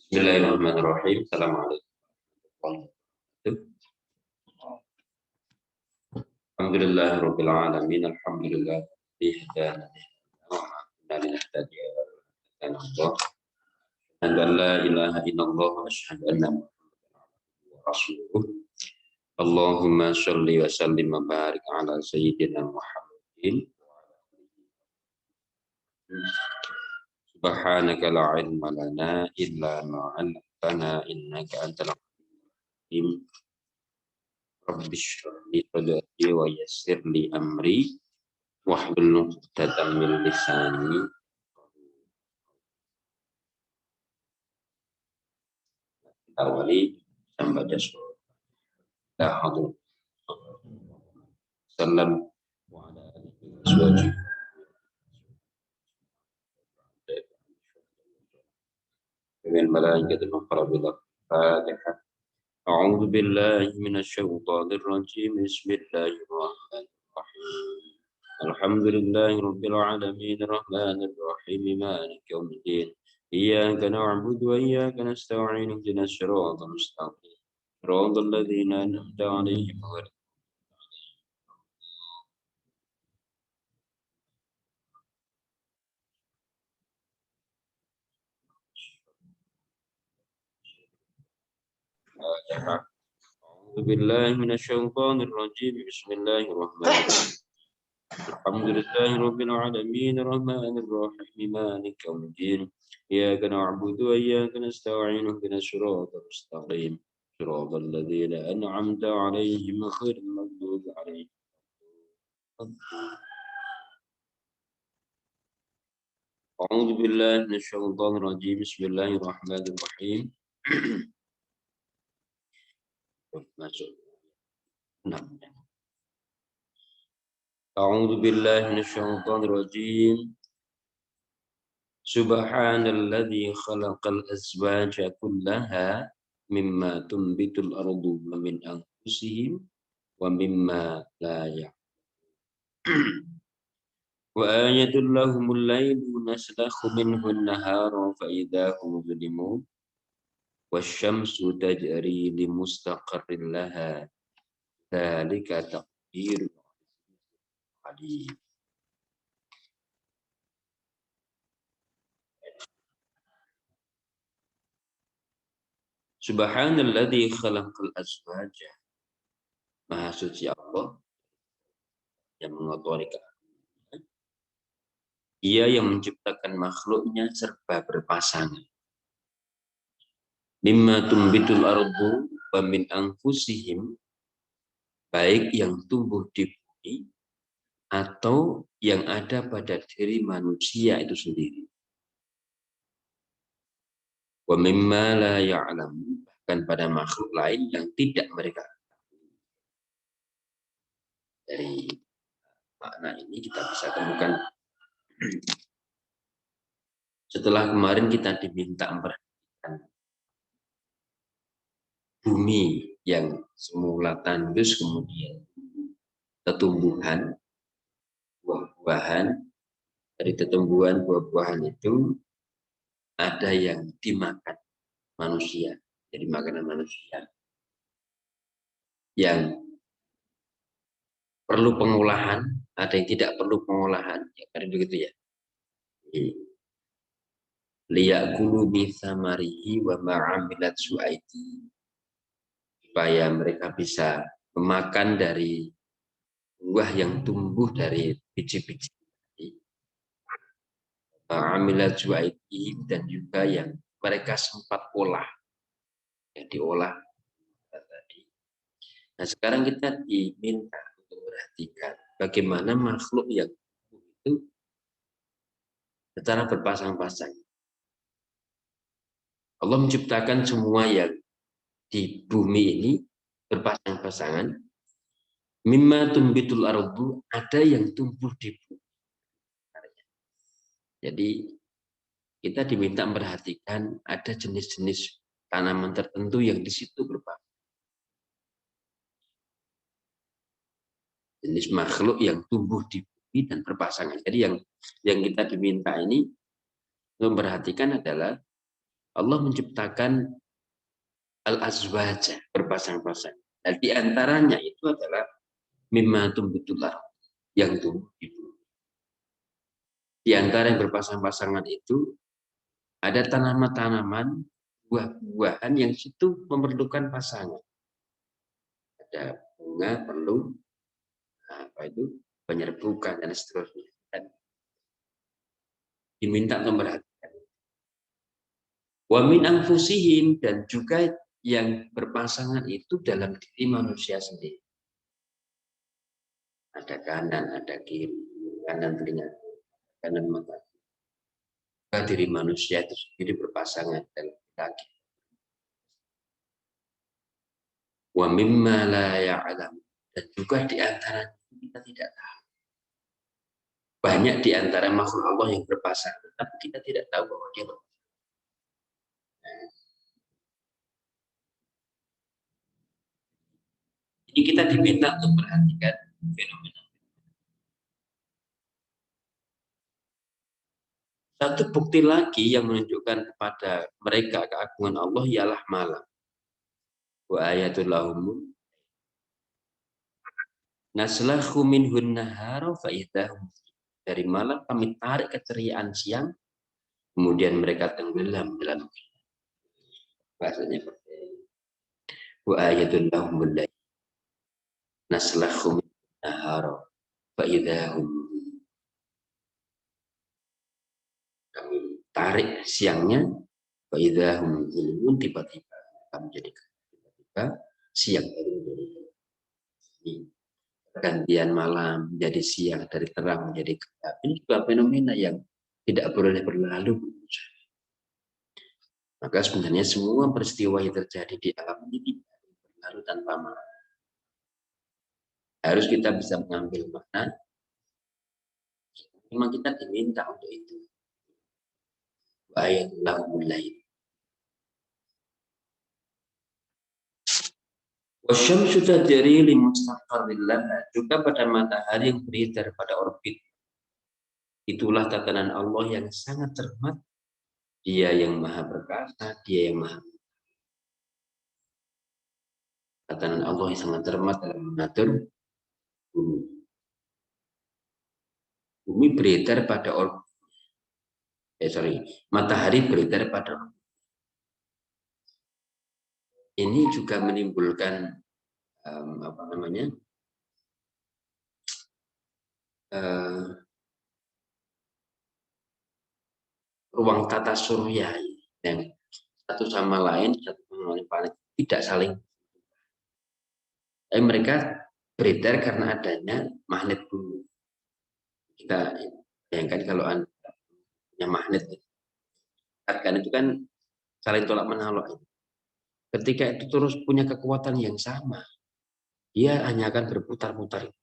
Bismillahirrahmanirrahim. Assalamualaikum warahmatullahi wabarakatuh. Alhamdulillahirabbil alamin. Alhamdulillah bi hadana wa ma kunna linahtadiya lawla an Allah. Asyhadu an la ilaha illallah wa asyhadu anna Muhammadan abduhu wa rasuluh. Allahumma shalli wa sallim wa barik ala sayyidina Muhammadin. Subhanaka la ilma lana illa ma 'allamtana innaka antal alim. Rabbi shrah li sadri wa yassir li amri wahlul 'uqdatam min lisani. Awali sampai jasur. La hadur. Salam wa ala alihi من ملائكة المقربين. فاتحة. أعوذ بالله من الشيطان الرجيم. بسم الله الرحمن الرحيم. الحمد لله رب العالمين الرحمن الرحيم مالك يوم الدين. إياك نعبد وإياك نستعين اهدنا الصراط المستقيم صراط الذين أنعمت عليهم غير أعوذ بالله من الشيطان الرجيم. بسم الله الرحمن الرحيم. الحمد لله رب العالمين الرحمن الرحيم مالك يوم الدين. إياك نعبد وإياك نستعين اهدنا الصراط المستقيم صراط الذين أنعمت عليهم غير المغضوب عليهم. أعوذ بالله من الشيطان الرجيم. بسم الله الرحمن الرحيم. أعوذ بالله من الشيطان الرجيم. سبحان الذي خلق الأزواج كلها مما تنبت الأرض ومن أنفسهم ومما لا يعلمون. وآية لهم الليل نسلخ منه النهار فإذا هم مظلمون والشمس تجري لمستقر لها ذلك تقدير عليم. Subhanalladzi khalaqal azwaja. Maha suci Allah yang mengotori keagungannya. Dia yang menciptakan makhluknya serba berpasangan. Mimma tumbitul ardu wa min anfusihim, baik yang tumbuh di bumi atau yang ada pada diri manusia itu sendiri. Wa mimma la ya'lamun, bahkan pada makhluk lain yang tidak mereka ketahui. Dari makna ini kita bisa temukan setelah kemarin kita diminta memperhatikan bumi yang semula tandus, kemudian tumbuhan, buah-buahan. Dari tumbuhan buah-buahan itu ada yang dimakan manusia, jadi makanan manusia. Yang perlu pengolahan, ada yang tidak perlu pengolahan, ya kan begitu ya. Liya'kulu bi thamarihi wa ma'amilat su'aiti, supaya mereka bisa memakan dari buah yang tumbuh dari biji-biji ma'amilat su'aiti, dan juga yang mereka sempat olah, yang diolah tadi. Nah, sekarang kita diminta untuk memperhatikan bagaimana makhluk yang itu secara berpasang-pasang. Allah menciptakan semua yang di bumi ini berpasang-pasangan. Mimma tumbitul ardu, ada yang tumbuh di bumi. Jadi kita diminta memperhatikan ada jenis-jenis tanaman tertentu yang di situ berpasang. Jenis makhluk yang tumbuh di bumi dan berpasangan. Jadi yang kita diminta ini memperhatikan adalah Allah menciptakan al-azwaja, berpasang-pasang. Dan di antaranya itu adalah mimma tumbitul ardh, yang tumbuh di bumi. Di antara yang berpasang-pasangan itu ada tanaman-tanaman, buah-buahan yang situ memerlukan pasangan. Ada bunga perlu apa itu penyerbukan dan seterusnya. Dan diminta untuk memperhatikan. Wa min anfusihim, dan juga yang berpasangan itu dalam diri manusia sendiri. Ada kanan, ada kiri, kanan telinga, kanan mata. Diri manusia itu sendiri berpasangan dan laki. Wa mimma la ya'lam, dan juga di antara kita tidak tahu. Banyak di antara makhluk Allah yang berpasangan, tapi kita tidak tahu bahwa dia berpasangan. Jadi kita diminta untuk perhatikan fenomena. Satu bukti lagi yang menunjukkan kepada mereka keagungan Allah ialah malam. Wa ayatul lahum naslahu minhun nahara fa idahum, dari malam kami tarik keceriaan siang, kemudian mereka tenggelam dalam bahasanya wa ayatul lahum naslahu minhun nahara fa idahum, kami tarik siangnya fa idahum zulmun, tiba-tiba kami jadikan tiba-tiba siang dari menjadi pergantian malam jadi siang, dari terang menjadi gelap. Ini juga fenomena yang tidak boleh berlalu. Maka sebenarnya semua peristiwa yang terjadi di alam ini tidak berlalu tanpa makna. Harus kita bisa mengambil makna. Memang kita diminta untuk itu. Ayatul mulai. Wasyamsu tajri li mustaqarrin laha, juga pada matahari yang beredar pada orbit. Itulah tatanan Allah yang sangat cermat. Dia yang maha perkasa, dia yang maha. Tatanan Allah yang sangat cermat dalam mengatur bumi. Bumi beredar pada orbit. Matahari beredar pada orbit. Ini juga menimbulkan apa namanya? Ruang tata surya yang satu sama lain planet tidak saling. Tapi mereka beredar karena adanya magnet bumi. Kita bayangkan kalau punya magnet, kan itu kan saling tolak menolak. Ketika itu terus punya kekuatan yang sama, dia hanya akan berputar-putar.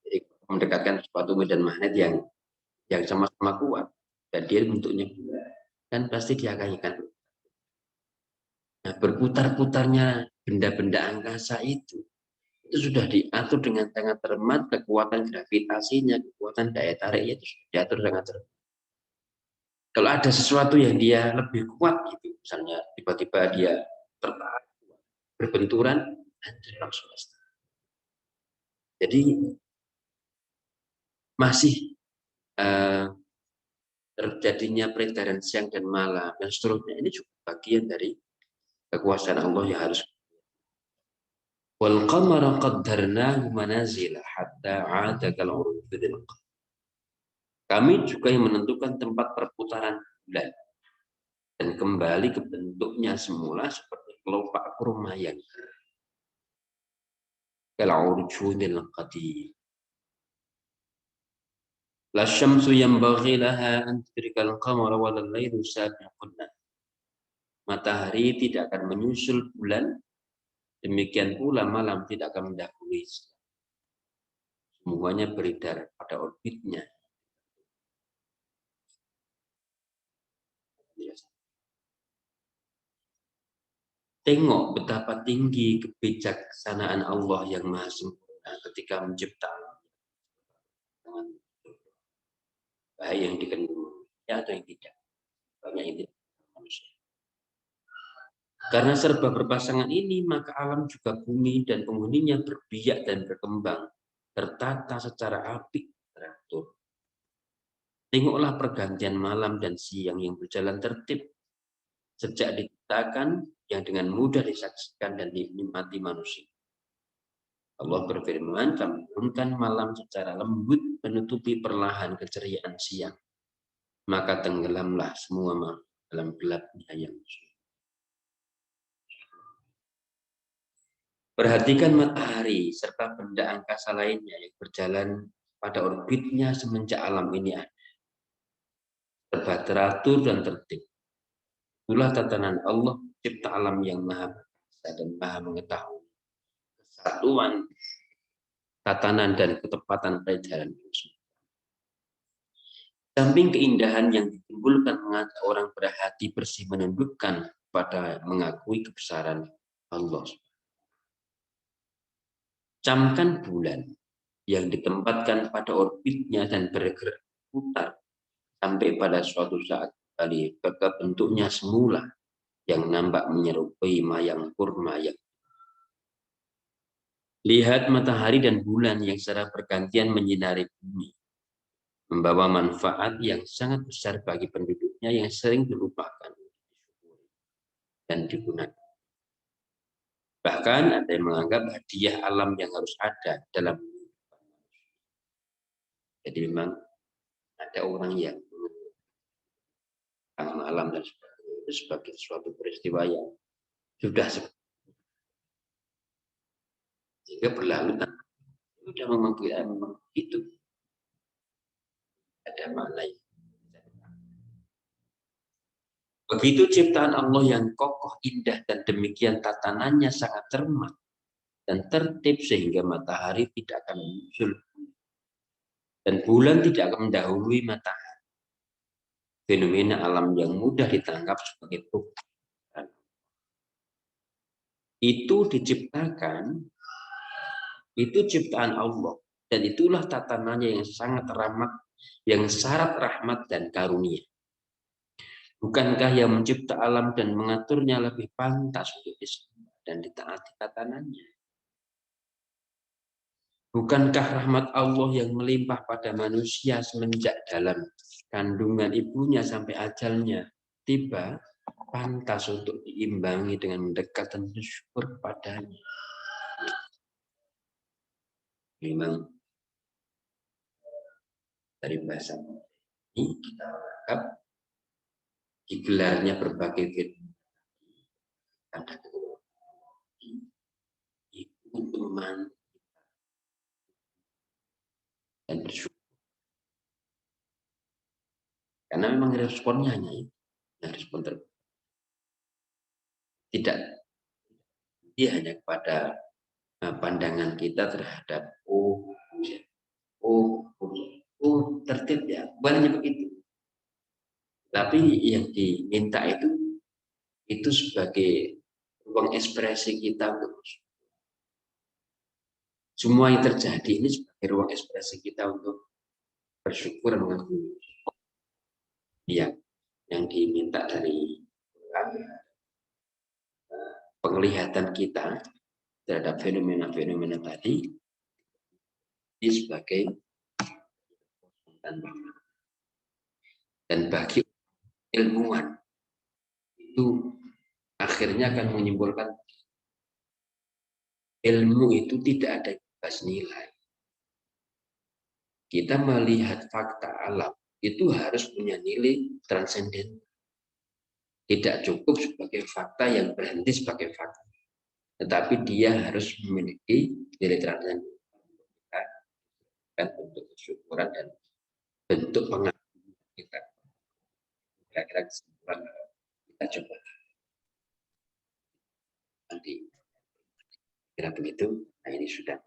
Jadi mendekatkan suatu medan magnet yang sama-sama kuat, dan dia bentuknya bulat, kan pasti dia akan nah, berputar-putarnya benda-benda angkasa itu sudah diatur dengan sangat cermat. Kekuatan gravitasinya, kekuatan daya tariknya itu sudah diatur dengan cermat. Kalau ada sesuatu yang dia lebih kuat gitu, misalnya tiba-tiba dia tertarik berbenturan, hancur langsung. Jadi masih terjadinya peredaran siang dan malam dan seterusnya, ini juga bagian dari kekuasaan Allah yang harus. Wal qamara qaddarnahu manazila hatta 'ada kal urjunil qadim. Kami juga yang menentukan tempat perputaran bulan dan kembali ke bentuknya semula seperti kelopak kurma yang kal urjunil qadim. La syamsu yanbaghi laha an tudrikal qamara wa al-lailu sabiqun. Matahari tidak akan menyusul bulan, demikian pula malam tidak akan mendahului. Semuanya beredar pada orbitnya. Tengok betapa tinggi kebijaksanaan Allah yang maha sempurna ketika menciptakan baik yang dikandung ya atau yang tidak. itu manusia. Karena serba berpasangan ini, maka alam juga bumi dan penghuninya berbiak dan berkembang, tertata secara apik, teratur. Tengoklah pergantian malam dan siang yang berjalan tertib sejak diciptakan, yang dengan mudah disaksikan dan dinikmati manusia. Allah berfirman, kami turunkan malam secara lembut menutupi perlahan keceriaan siang. Maka tenggelamlah semua malam dalam gelapnya yang sunyi. Perhatikan matahari serta benda angkasa lainnya yang berjalan pada orbitnya semenjak alam ini ada. Serba teratur dan tertib. Itulah tatanan Allah, cipta alam yang maha kuasa dan maha mengetahui. Kesatuan, tatanan dan ketepatan peredaran. Samping keindahan yang ditimbulkan mengajak orang berhati bersih menundukkan pada mengakui kebesaran Allah. Camkan bulan yang ditempatkan pada orbitnya dan bergerak putar sampai pada suatu saat kali ke bentuknya semula yang nampak menyerupai mayang kurma. Lihat matahari dan bulan yang secara bergantian menyinari bumi, membawa manfaat yang sangat besar bagi penduduknya yang sering dilupakan dan digunakan. Bahkan ada yang menganggap hadiah alam yang harus ada dalam kehidupan manusia. Jadi memang ada orang yang alam dan sebagainya itu sebagai suatu peristiwa yang sudah sehingga berlalu sudah memang itu ada makna. Begitu ciptaan Allah yang kokoh, indah, dan demikian tatanannya sangat cermat dan tertib sehingga matahari tidak akan muncul dan bulan tidak akan mendahului matahari. Fenomena alam yang mudah ditangkap sebagai bukti. Itu diciptakan, itu ciptaan Allah. Dan itulah tatanannya yang sangat rahmat, yang syarat rahmat dan karunia. Bukankah yang mencipta alam dan mengaturnya lebih pantas untuk disembah dan ditaati tatanannya? Bukankah rahmat Allah yang melimpah pada manusia semenjak dalam kandungan ibunya sampai ajalnya tiba, pantas untuk diimbangi dengan mendekat dan bersyukur padanya? Memang dari bahasa ini kita anggap digelarnya berbagai firman ada untuk teman dan bersyukur. Karena memang responnya hanya itu, respon terbaik. Tidak, dia hanya kepada pandangan kita terhadap tertib ya, bukannya begitu. Tapi yang diminta itu sebagai ruang ekspresi kita untuk semua yang terjadi ini sebagai ruang ekspresi kita untuk bersyukur mengakui. Ya, yang diminta dari penglihatan kita terhadap fenomena-fenomena tadi ini sebagai dan bagi ilmuwan itu akhirnya akan menyimpulkan ilmu itu tidak ada batas nilai. Kita melihat fakta alam itu harus punya nilai transenden. Tidak cukup sebagai fakta yang berhenti sebagai fakta, tetapi dia harus memiliki nilai transenden dan bentuk kesyukuran dan bentuk pengakuan kita. Kira-kira kesimpulan kita coba nanti kira begitu. Nah ini sudah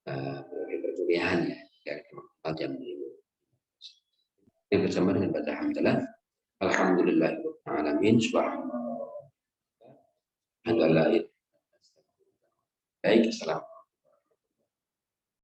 perkuliahan ya dari jam 5. Ini bersama dengan baca hamdalah. Alhamdulillahirrahmanirrahim. Subhanallah. Baik, assalamualaikum.